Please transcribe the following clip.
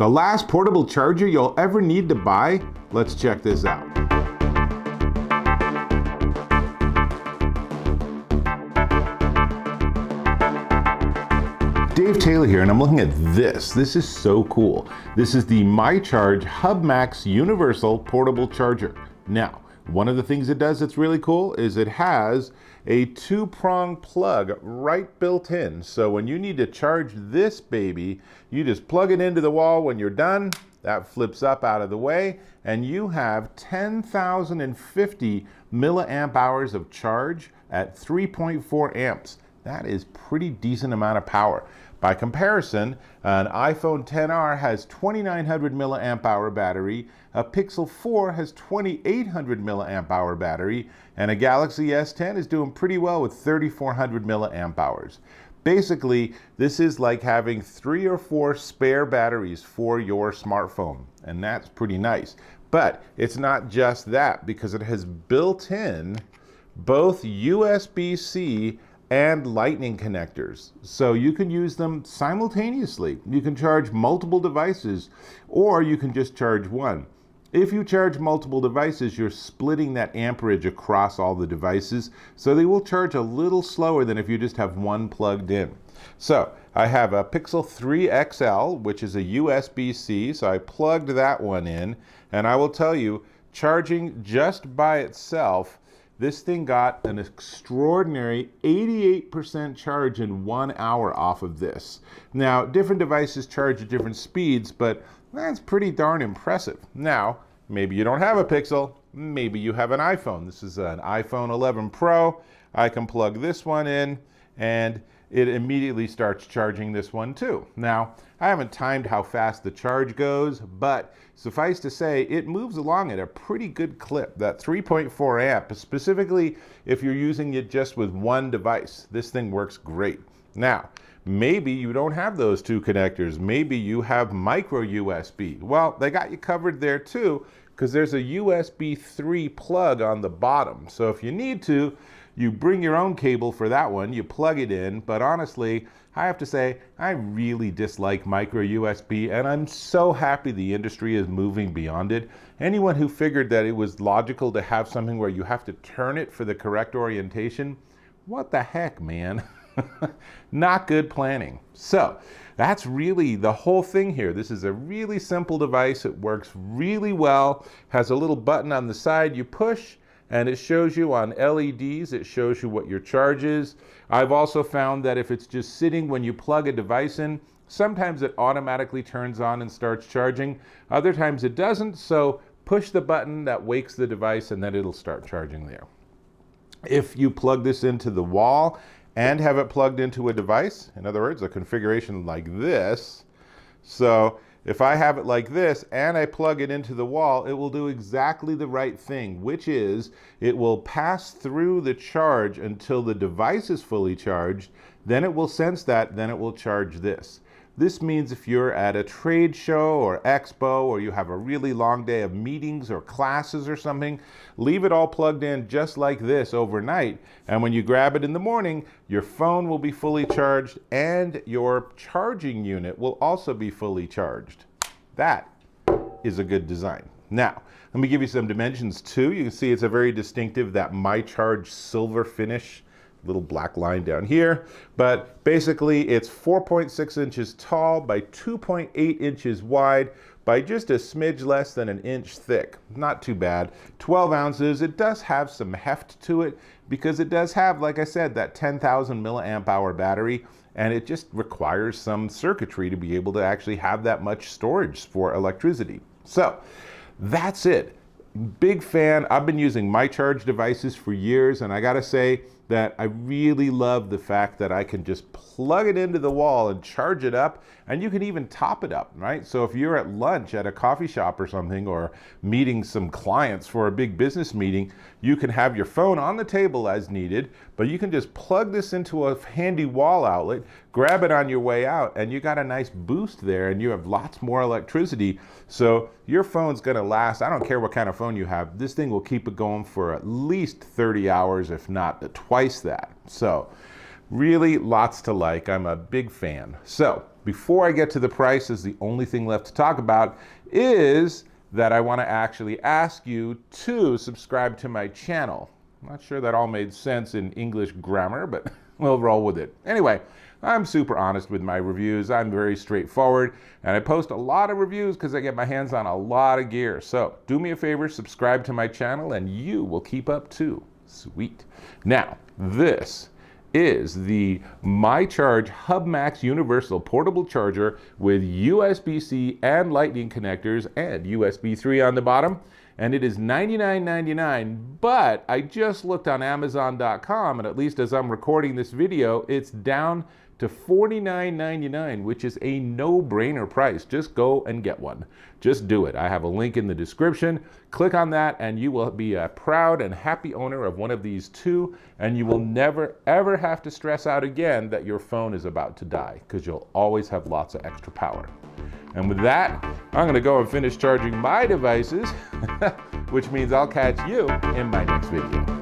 The last portable charger you'll ever need to buy? Let's check this out. Dave Taylor here, and I'm looking at this. This is so cool. This is the MyCharge HUBMAX Universal Portable Charger. Now, one of the things it does that's really cool is it has a two-prong plug right built in. So when you need to charge this baby, you just plug it into the wall. When you're done, that flips up out of the way, and you have 10,050 milliamp hours of charge at 3.4 amps. That is pretty decent amount of power. By comparison, an iPhone XR has 2,900 milliamp hour battery, a Pixel 4 has 2,800 milliamp hour battery, and a Galaxy S10 is doing pretty well with 3,400 milliamp hours. Basically, this is like having 3 or 4 spare batteries for your smartphone, and that's pretty nice. But it's not just that, because it has built in both USB-C and Lightning connectors. So you can use them simultaneously. You can charge multiple devices, or you can just charge one. If you charge multiple devices, you're splitting that amperage across all the devices, so they will charge a little slower than if you just have one plugged in. So I have a Pixel 3 XL, which is a USB-C, so I plugged that one in, and I will tell you, charging just by itself, this thing got an extraordinary 88% charge in 1 hour off of this. Now, different devices charge at different speeds, but that's pretty darn impressive. Now, maybe you don't have a Pixel, maybe you have an iPhone. This is an iPhone 11 Pro. I can plug this one in, and it immediately starts charging this one too. Now, I haven't timed how fast the charge goes, but suffice to say, it moves along at a pretty good clip. That 3.4 amp, specifically if you're using it just with one device, this thing works great. Now, maybe you don't have those two connectors. Maybe you have MicroUSB. Well, they got you covered there too, because there's a USB 3 plug on the bottom. So if you need to, you bring your own cable for that one, you plug it in, but honestly, I have to say, I really dislike micro USB, and I'm so happy the industry is moving beyond it. Anyone who figured that it was logical to have something where you have to turn it for the correct orientation, what the heck, man? Not good planning. So that's really the whole thing here. This is a really simple device. It works really well, has a little button on the side you push, and it shows you on LEDs, it shows you what your charge is. I've also found that if it's just sitting when you plug a device in, sometimes it automatically turns on and starts charging. Other times it doesn't, so push the button that wakes the device and then it'll start charging there. If you plug this into the wall and have it plugged into a device, in other words, a configuration like this, so if I have it like this and I plug it into the wall, it will do exactly the right thing, which is it will pass through the charge until the device is fully charged, then it will sense that, then it will charge this. This means if you're at a trade show or expo, or you have a really long day of meetings or classes or something, leave it all plugged in just like this overnight, and when you grab it in the morning, your phone will be fully charged and your charging unit will also be fully charged. That is a good design. Now, let me give you some dimensions too. You can see it's a very distinctive, that MyCharge silver finish. Little black line down here, but basically it's 4.6 inches tall by 2.8 inches wide by just a smidge less than an inch thick. Not too bad. 12 ounces. It does have some heft to it because it does have, like I said, that 10,000 milliamp hour battery, and it just requires some circuitry to be able to actually have that much storage for electricity. So that's it. Big fan. I've been using MyCharge devices for years, and I gotta say that I really love the fact that I can just plug it into the wall and charge it up, and you can even top it up, right? So if you're at lunch at a coffee shop or something, or meeting some clients for a big business meeting, you can have your phone on the table as needed, but you can just plug this into a handy wall outlet, grab it on your way out, and you got a nice boost there, and you have lots more electricity. So your phone's gonna last, I don't care what kind of phone you have, this thing will keep it going for at least 30 hours, if not twice that. So really lots to like. I'm a big fan. So before I get to the prices, the only thing left to talk about is that I want to actually ask you to subscribe to my channel. I'm not sure that all made sense in English grammar, but we'll roll with it. Anyway, I'm super honest with my reviews. I'm very straightforward, and I post a lot of reviews because I get my hands on a lot of gear. So do me a favor, subscribe to my channel, and you will keep up too. Sweet. Now, this is the MyCharge HUBMAX Universal portable charger with USB-C and Lightning connectors and USB 3 on the bottom. And it is $99.99, but I just looked on Amazon.com, and at least as I'm recording this video, it's down to $49.99, which is a no-brainer price. Just go and get one. Just do it. I have a link in the description. Click on that and you will be a proud and happy owner of one of these too, and you will never ever have to stress out again that your phone is about to die, because you'll always have lots of extra power. And with that, I'm gonna go and finish charging my devices, which means I'll catch you in my next video.